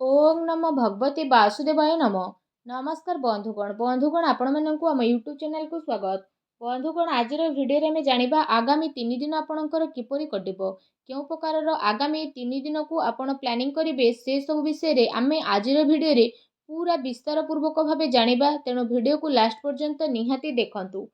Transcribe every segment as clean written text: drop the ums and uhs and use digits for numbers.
ओम नमो भगवते वासुदेवाय नमः। नमस्कार बंधुगण आपण मानक आम यूट्यूब चैनल को स्वागत। बंधुगण आज भिडियो में जानिबा आगामी 3 दिन आपणकर किपरि कटिबो, केउ प्रकार आगामी 3 दिन को आपण प्लानिंग करिवे से सब विषय रे आमे आज भिडियो रे पूरा विस्तार पूर्वक भाबे जानिबा। तेणु भिडियो को लास्ट पर्यंत निहाती देखंतु।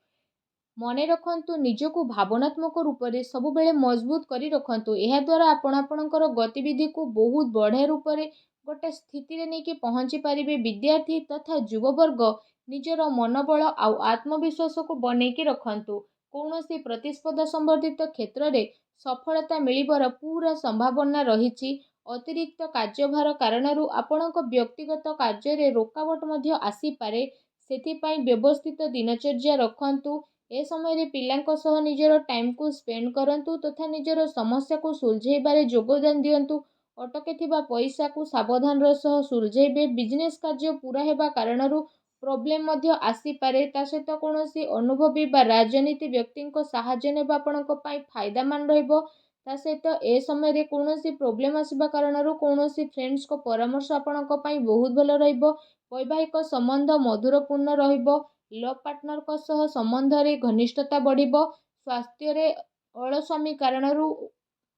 मने रखंतु निजको भावनात्मक रूप से सबुबेले मजबूत करी रखंतु। एहा द्वारा आपण आपणकर गतिविधि को बहुत बढ़िया रूप से गोटे स्थिति रे नहीं पहुंची पारिबे। विद्यार्थी तथा युववर्ग निजर मनोबल आउ आत्मविश्वास को बनैकी रखंतु। कौनसी प्रतिस्पर्धा संबंधित क्षेत्र में सफलता मिलिबार पूरा संभावना रही। अतिरिक्त कार्यभार कारणरू आपणक व्यक्तिगत कार्य रे रोकावट मध्य आसी पारे। सेथिपाई व्यवस्थित दिनचर्या रखंतु। ए समय रे पिलांको सह निजर टाइम को स्पेंड करंतु तथा निजर समस्या को सुलझेबारे योगदान दियंतु। अटके थिबा पैसा को सावधान सह सुलझेबे। बिजनेस कार्य पूरा हेबा कारणरू प्रोब्लेम मध्य आसी पारे। ता सहित कोनोसी अनुभवी बा राजनीति व्यक्ति को सहाय्य नेबा आपणक पई फायदामान रहइबो। ता सहित ए समय रे कोनोसी प्रोब्लेम आसीबा कारणरू कोनोसी फ्रेंड्स को परामर्श आपणक पई बहुत भलो रहइबो। वैवाहिक संबंध मधुरपूर्ण रहइबो। लव पार्टनर को सह संबंध रे घनिष्ठता बढ़िबो। स्वास्थ्य रे अलस्वामी कारणरू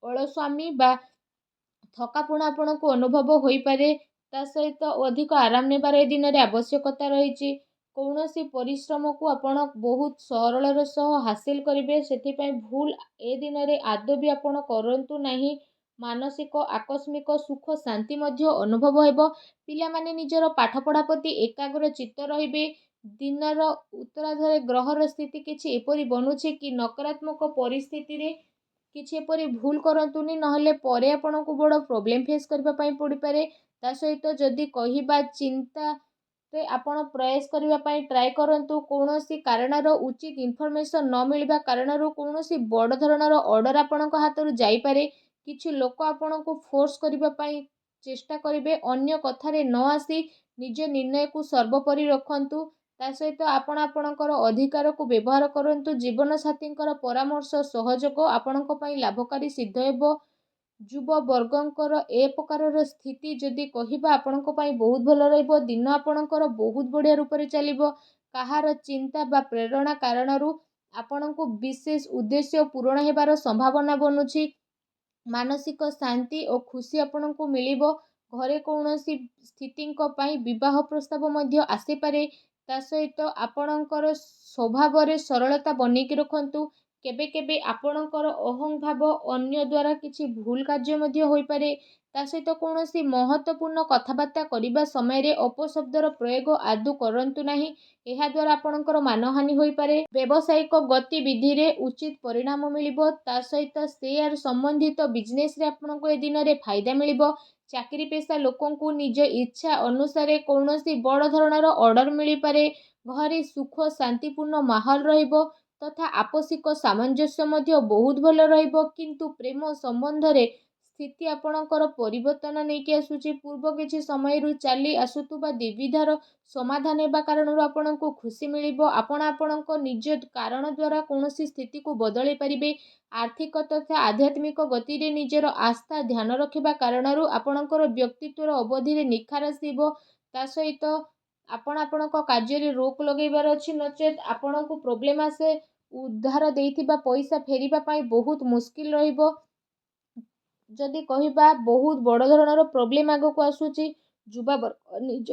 अलस्वामी बा थकापुणा आपण को अनुभव होई पारे। ता सहित अधिक आराम नेबार ए दिन रे आवश्यकता रही। कौनसी परिश्रम को आपण बहुत सरल सह हासिल करेंगे। से भूल ए दिन रे आदौ भी आपण करंतु नहीं। मानसिक आकस्मिक सुख शांति मध्य अनुभव हेबो। पिला माने निजर पाठपढ़ा प्रति एकाग्र चित्त रहिबे। दिनर उत्तरार्धरे ग्रहर स्थिति किछि एपरि बनुछि कि नकारात्मक परिस्थिति रे किछि एपरि भूल करंतुनी, नहले परे आपनको बड़ प्रोब्लेम फेस करबा पई पड़ी पारे। ता सहित जदि कहिबा चिंता रे आपण प्रयास करबा पई ट्राई करंतु। कोनोसी कारणर उचित इन्फॉर्मेशन न मिलबा कारणरू कोनोसी बड़ धरणर ऑर्डर आपणक हातरू जाई पारे। किछि लोक आपणको फोर्स करबा पई चेष्टा करिवे। अन्य कथारे न आसी निज निर्णय को सर्वोपरि रखंतु। ता सहित आपण आपणकर अधिकार को व्यवहार करंतु। जीवन साथींकर परामर्श सहयोग आपणक पई लाभकारी सिद्ध हेबो। युव वर्गंकर ए प्रकार स्थिति जदि कहिबा आपणक पई बहुत भलो रहइबो। दिन आपणकर बहुत बढ़िया रूप से चलिबो। कहार चिंता बा प्रेरणा कारणरू आपणको विशेष उद्देश्य पूरण हेबार संभावना बनुछि। मानसिक शांति और खुशी आपणको मिलिबो। घरे कौनसी स्थितिंक पई विवाह प्रस्ताव मध्य आसी पारे। ता सहित आपणकर स्वभाव रे सरलता बनेकी रखंतु। केबे केबे आपणकर अहं भाव अन्य द्वारा किछि भूल कार्य मध्य होई पारे। ता सहित कौनसी महत्वपूर्ण कथबार्ता करिबा समय रे अपशब्दर प्रयोग आदौ करंतु नाही। एहा द्वारा आपणकर मानहानि होई पारे। व्यावसायिक गतिविधि रे उचित परिणाम मिलिबो। ता सहित शेयर संबंधित बिजनेस रे आपणको ए दिन रे फायदा मिलिबो। चाकरी पेशा लोकों को निज इच्छा अनुसार कौनसी बड़ धरणर ऑर्डर मिली पारे। घरे सुख शांतिपूर्ण माहौल रहिबो तथा आपसिक सामंजस्य मध्य बहुत भलो रहिबो। किंतु प्रेम संबंध रे स्थिति आपणकर परिवर्तन नहीं आसुची। पूर्व किछि समय रु चली आसुतुबा द्विविधार समाधान हेबा कारणरू आपणको खुशी मिलिबो। आपण आपणको निज कारण द्वारा कौनसी स्थिति को बदलै परिबे। आर्थिक तथा आध्यात्मिक गति रे निजर आस्था ध्यान रखिबा कारणरू आपणकर व्यक्तित्वर अवधि रे निखार आसीबो। ता सहित आपण आपणको कार्य रे रोक लगेबार अछि, नचेत आपणको प्रोब्लेम आसे उद्धार देइथिबा पैसा फेरिबा पई बहुत मुश्किल रहिबो। जदि कहिबा बहुत बड़ धरणर प्रोब्लेम आगो को आसुची। युवा वर्ग निज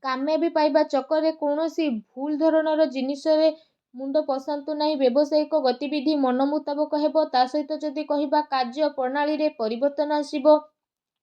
कामयाबी पाइबा चक्कर रे कौनसी भूल धरणर जिनिस रे मुंड पसंतु नहीं। व्यावसायिक गतिविधि मन मुताबक हेबो। ता सहित जदि कहिबा कार्य प्रणाली रे परिवर्तन आसीबो।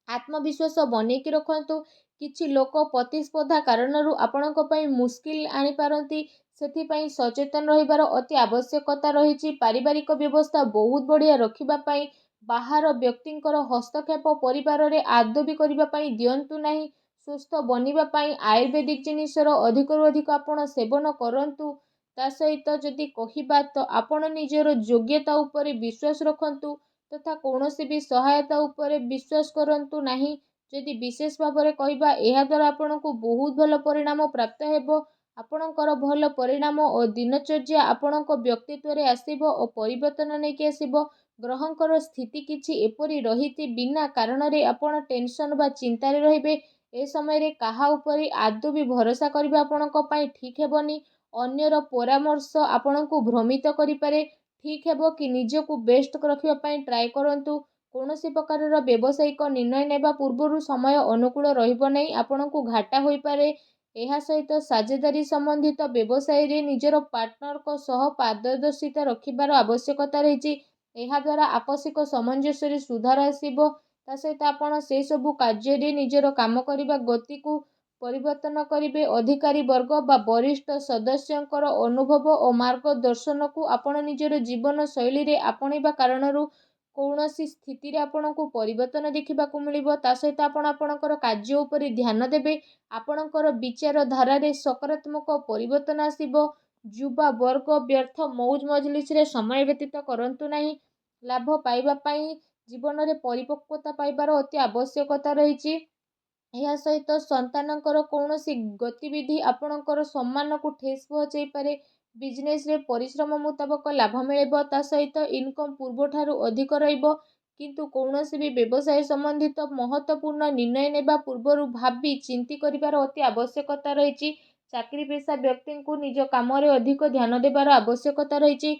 आत्मविश्वास बनेकी रखंतु। किछि लोक प्रतिस्पर्धा कारणरू आपणक पई मुश्किल आनी पारंती। सेथिपई सचेतन रहिबार अति आवश्यकता रहिछि। पारिवारिक व्यवस्था बहुत बढ़िया रखिबा पई बाहर व्यक्तिंकर हस्तक्षेप परिवार रे आदौ भी करिबा पई दियंतु नाही। सुस्थ बनिबा पई आयुर्वेदिक जिनिसर अधिकरू अधिक आपण सेवन करंतु। ता सहित जदि कहिबा तो आपण निजर योग्यता उपरे विश्वास रखंतु तथा कौनसी भी सहायता उपरे विश्वास करंतु नाही। जदि विशेष भाव में कहिबा एहा द्वारा आपणको बहुत भल परिणाम प्राप्त हेबो। आपणकर भल परिणाम और दिनचर्या आपणको व्यक्तित्व रे आसीबो और परिवर्तन नेकी आसीबो। ଗ୍ରହଙ୍କର ସ୍ଥିତି କିଛି ଏପରି ରହିଛି ବିନା କାରଣରେ ଆପଣ ଟେନସନ୍ ବା ଚିନ୍ତାରେ ରହିବେ। ଏ ସମୟରେ କାହା ଉପରେ ଆଦୌ ବି ଭରସା କରିବା ଆପଣଙ୍କ ପାଇଁ ଠିକ୍ ହେବନି। ଅନ୍ୟର ପରାମର୍ଶ ଆପଣଙ୍କୁ ଭ୍ରମିତ କରିପାରେ। ଠିକ୍ ହେବ କି ନିଜକୁ ବେଷ୍ଟ ରଖିବା ପାଇଁ ଟ୍ରାଏ କରନ୍ତୁ। କୌଣସି ପ୍ରକାରର ବ୍ୟବସାୟିକ ନିର୍ଣ୍ଣୟ ନେବା ପୂର୍ବରୁ ସମୟ ଅନୁକୂଳ ରହିବ ନାହିଁ, ଆପଣଙ୍କୁ ଘାଟା ହୋଇପାରେ। ଏହା ସହିତ ସାଝେଦାରୀ ସମ୍ବନ୍ଧିତ ବ୍ୟବସାୟରେ ନିଜର ପାର୍ଟନରଙ୍କ ସହ ପାରଦର୍ଶିତା ରଖିବାର ଆବଶ୍ୟକତା ରହିଛି। ଏହାଦ୍ୱାରା ଆପୋଷିକ ସାମଞ୍ଜସ୍ୟରେ ସୁଧାର ଆସିବ। ତା ସହିତ ଆପଣ ସେସବୁ କାର୍ଯ୍ୟରେ ନିଜର କାମ କରିବା ଗତିକୁ ପରିବର୍ତ୍ତନ କରିବେ। ଅଧିକାରୀ ବର୍ଗ ବା ବରିଷ୍ଠ ସଦସ୍ୟଙ୍କର ଅନୁଭବ ଓ ମାର୍ଗଦର୍ଶନକୁ ଆପଣ ନିଜର ଜୀବନ ଶୈଳୀରେ ଆପଣେଇବା କାରଣରୁ କୌଣସି ସ୍ଥିତିରେ ଆପଣଙ୍କୁ ପରିବର୍ତ୍ତନ ଦେଖିବାକୁ ମିଳିବ। ତା ସହିତ ଆପଣ ଆପଣଙ୍କର କାର୍ଯ୍ୟ ଉପରେ ଧ୍ୟାନ ଦେବେ। ଆପଣଙ୍କର ବିଚାରଧାରାରେ ସକାରାତ୍ମକ ପରିବର୍ତ୍ତନ ଆସିବ। ଯୁବା ବର୍ଗ ବ୍ୟର୍ଥ ମଉଜ ମଜଲିସରେ ସମୟ ବ୍ୟତୀତ କରନ୍ତୁ ନାହିଁ। ଲାଭ ପାଇବା ପାଇଁ ଜୀବନରେ ପରିପକ୍ୱତା ପାଇବାର ଅତି ଆବଶ୍ୟକତା ରହିଛି। ଏହା ସହିତ ସନ୍ତାନଙ୍କର କୌଣସି ଗତିବିଧି ଆପଣଙ୍କର ସମ୍ମାନକୁ ଠେସ୍ ପହଞ୍ଚାଇପାରେ। ବିଜନେସରେ ପରିଶ୍ରମ ମୁତାବକ ଲାଭ ମିଳିବ। ତା ସହିତ ଇନକମ୍ ପୂର୍ବଠାରୁ ଅଧିକ ରହିବ। କିନ୍ତୁ କୌଣସି ବି ବ୍ୟବସାୟ ସମ୍ବନ୍ଧିତ ମହତ୍ତ୍ୱପୂର୍ଣ୍ଣ ନିର୍ଣ୍ଣୟ ନେବା ପୂର୍ବରୁ ଭାବି ଚିନ୍ତି କରିବାର ଅତି ଆବଶ୍ୟକତା ରହିଛି। ଚାକିରି ପେଶା ବ୍ୟକ୍ତିଙ୍କୁ ନିଜ କାମରେ ଅଧିକ ଧ୍ୟାନ ଦେବାର ଆବଶ୍ୟକତା ରହିଛି।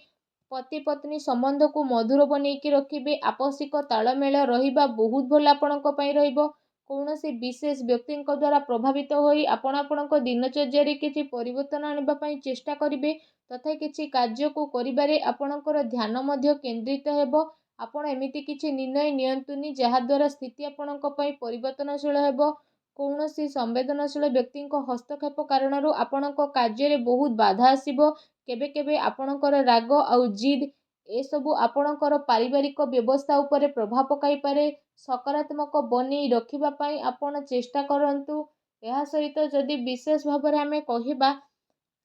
ପତି ପତ୍ନୀ ସମ୍ବନ୍ଧକୁ ମଧୁର ବନେଇକି ରଖିବେ। ଆପୋଷିକ ତାଳମେଳ ରହିବା ବହୁତ ଭଲ ଆପଣଙ୍କ ପାଇଁ ରହିବ। କୌଣସି ବିଶେଷ ବ୍ୟକ୍ତିଙ୍କ ଦ୍ୱାରା ପ୍ରଭାବିତ ହୋଇ ଆପଣ ଆପଣଙ୍କ ଦିନଚର୍ଯ୍ୟାରେ କିଛି ପରିବର୍ତ୍ତନ ଆଣିବା ପାଇଁ ଚେଷ୍ଟା କରିବେ। ତଥାପି କିଛି କାର୍ଯ୍ୟକୁ କରିବାରେ ଆପଣଙ୍କର ଧ୍ୟାନ ମଧ୍ୟ କେନ୍ଦ୍ରିତ ହେବ। ଆପଣ ଏମିତି କିଛି ନିର୍ଣ୍ଣୟ ନିଅନ୍ତୁନି ଯାହାଦ୍ୱାରା ସ୍ଥିତି ଆପଣଙ୍କ ପାଇଁ ପରିବର୍ତ୍ତନଶୀଳ ହେବ। କୌଣସି ସମ୍ବେଦନଶୀଳ ବ୍ୟକ୍ତିଙ୍କ ହସ୍ତକ୍ଷେପ କାରଣରୁ ଆପଣଙ୍କ କାର୍ଯ୍ୟରେ ବହୁତ ବାଧା ଆସିବ। କେବେ କେବେ ଆପଣଙ୍କର ରାଗ ଆଉ ଜିଦ୍ ଏସବୁ ଆପଣଙ୍କର ପାରିବାରିକ ବ୍ୟବସ୍ଥା ଉପରେ ପ୍ରଭାବ ପକାଇପାରେ। ସକାରାତ୍ମକ ବନେଇ ରଖିବା ପାଇଁ ଆପଣ ଚେଷ୍ଟା କରନ୍ତୁ। ଏହା ସହିତ ଯଦି ବିଶେଷ ଭାବରେ ଆମେ କହିବା,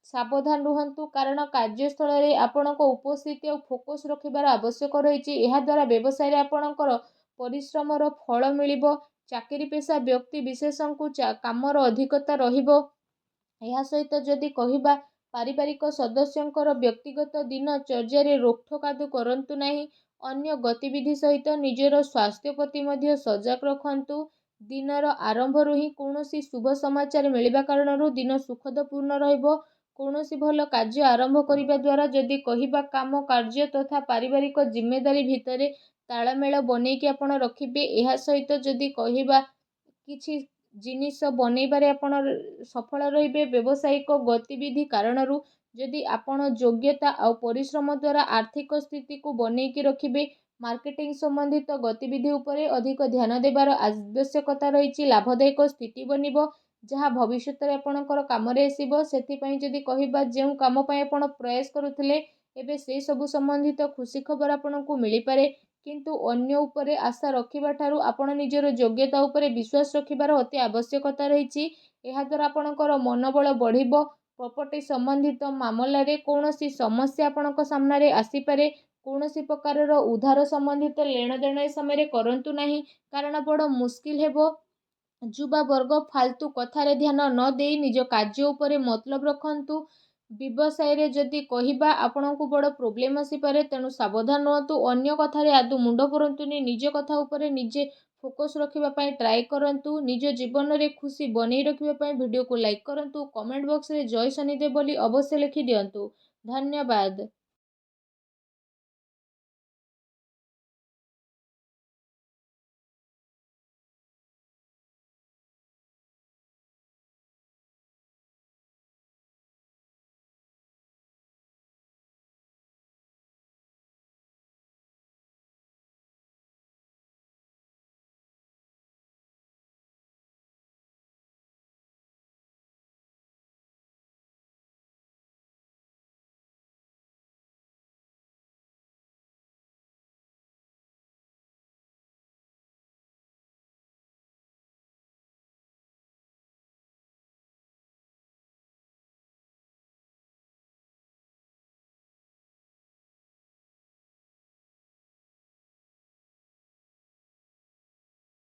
ସାବଧାନ ରୁହନ୍ତୁ, କାରଣ କାର୍ଯ୍ୟସ୍ଥଳରେ ଆପଣଙ୍କ ଉପସ୍ଥିତି ଆଉ ଫୋକସ୍ ରଖିବାର ଆବଶ୍ୟକ ରହିଛି। ଏହାଦ୍ୱାରା ବ୍ୟବସାୟରେ ଆପଣଙ୍କର ପରିଶ୍ରମର ଫଳ ମିଳିବ। ଚାକିରି ପେଶା ବ୍ୟକ୍ତି ବିଶେଷଙ୍କୁ କାମର ଅଧିକତା ରହିବ। ଏହା ସହିତ ଯଦି କହିବା, ପାରିବାରିକ ସଦସ୍ୟଙ୍କର ବ୍ୟକ୍ତିଗତ ଦିନଚର୍ଯ୍ୟାରେ ରୋକଠୋକ କରନ୍ତୁ ନାହିଁ। ଅନ୍ୟ ଗତିବିଧି ସହିତ ନିଜର ସ୍ୱାସ୍ଥ୍ୟ ପ୍ରତି ମଧ୍ୟ ସଜାଗ ରଖନ୍ତୁ। ଦିନର ଆରମ୍ଭରୁ ହିଁ କୌଣସି ଶୁଭ ସମାଚାର ମିଳିବା କାରଣରୁ ଦିନ ସୁଖଦପୂର୍ଣ୍ଣ ରହିବ। କୌଣସି ଭଲ କାର୍ଯ୍ୟ ଆରମ୍ଭ କରିବା ଦ୍ୱାରା ଯଦି କହିବା, କାମ କାର୍ଯ୍ୟ ତଥା ପାରିବାରିକ ଜିମ୍ମେଦାରୀ ଭିତରେ ତାଳମେଳ ବନେଇକି ଆପଣ ରଖିବେ। ଏହା ସହିତ ଯଦି କହିବା, କିଛି ଜିନିଷ ବନେଇବାରେ ଆପଣ ସଫଳ ରହିବେ। ବ୍ୟବସାୟିକ ଗତିବିଧି କାରଣରୁ ଯଦି ଆପଣ ଯୋଗ୍ୟତା ଆଉ ପରିଶ୍ରମ ଦ୍ୱାରା ଆର୍ଥିକ ସ୍ଥିତିକୁ ବନେଇକି ରଖିବେ। ମାର୍କେଟିଂ ସମ୍ବନ୍ଧିତ ଗତିବିଧି ଉପରେ ଅଧିକ ଧ୍ୟାନ ଦେବାର ଆବଶ୍ୟକତା ରହିଛି। ଲାଭଦାୟକ ସ୍ଥିତି ବନିବ, ଯାହା ଭବିଷ୍ୟତରେ ଆପଣଙ୍କର କାମରେ ଆସିବ। ସେଥିପାଇଁ ଯଦି କହିବା, ଯେଉଁ କାମ ପାଇଁ ଆପଣ ପ୍ରୟାସ କରୁଥିଲେ ଏବେ ସେହି ସବୁ ସମ୍ବନ୍ଧିତ ଖୁସି ଖବର ଆପଣଙ୍କୁ ମିଳିପାରେ। କିନ୍ତୁ ଅନ୍ୟ ଉପରେ ଆଶା ରଖିବା ଠାରୁ ଆପଣ ନିଜର ଯୋଗ୍ୟତା ଉପରେ ବିଶ୍ୱାସ ରଖିବାର ଅତି ଆବଶ୍ୟକତା ରହିଛି। ଏହାଦ୍ୱାରା ଆପଣଙ୍କର ମନୋବଳ ବଢ଼ିବ। ପ୍ରପର୍ଟି ସମ୍ବନ୍ଧିତ ମାମଲାରେ କୌଣସି ସମସ୍ୟା ଆପଣଙ୍କ ସାମ୍ନାରେ ଆସିପାରେ। କୌଣସି ପ୍ରକାରର ଉଧାର ସମ୍ବନ୍ଧିତ ନେଣଦେଣ ଏ ସମୟରେ କରନ୍ତୁ ନାହିଁ, କାରଣ ବଡ଼ ମୁସ୍କିଲ ହେବ। ଯୁବା ବର୍ଗ ଫାଲତୁ କଥାରେ ଧ୍ୟାନ ନ ଦେଇ ନିଜ କାର୍ଯ୍ୟ ଉପରେ ମତଲବ ରଖନ୍ତୁ। ବ୍ୟବସାୟରେ ଯଦି କହିବା, ଆପଣଙ୍କୁ ବଡ଼ ପ୍ରୋବ୍ଲେମ୍ ଆସିପାରେ, ତେଣୁ ସାବଧାନ ରୁହନ୍ତୁ। ଅନ୍ୟ କଥାରେ ଆଦୌ ମୁଣ୍ଡ ପୁରାନ୍ତୁନି। ନିଜ କଥା ଉପରେ ନିଜେ ଫୋକସ୍ ରଖିବା ପାଇଁ ଟ୍ରାଏ କରନ୍ତୁ। ନିଜ ଜୀବନରେ ଖୁସି ବନେଇ ରଖିବା ପାଇଁ ଭିଡ଼ିଓକୁ ଲାଇକ୍ କରନ୍ତୁ। କମେଣ୍ଟ ବକ୍ସରେ ଜୟ ଶନିଦେବ ବୋଲି ଅବଶ୍ୟ ଲେଖି ଦିଅନ୍ତୁ। ଧନ୍ୟବାଦ।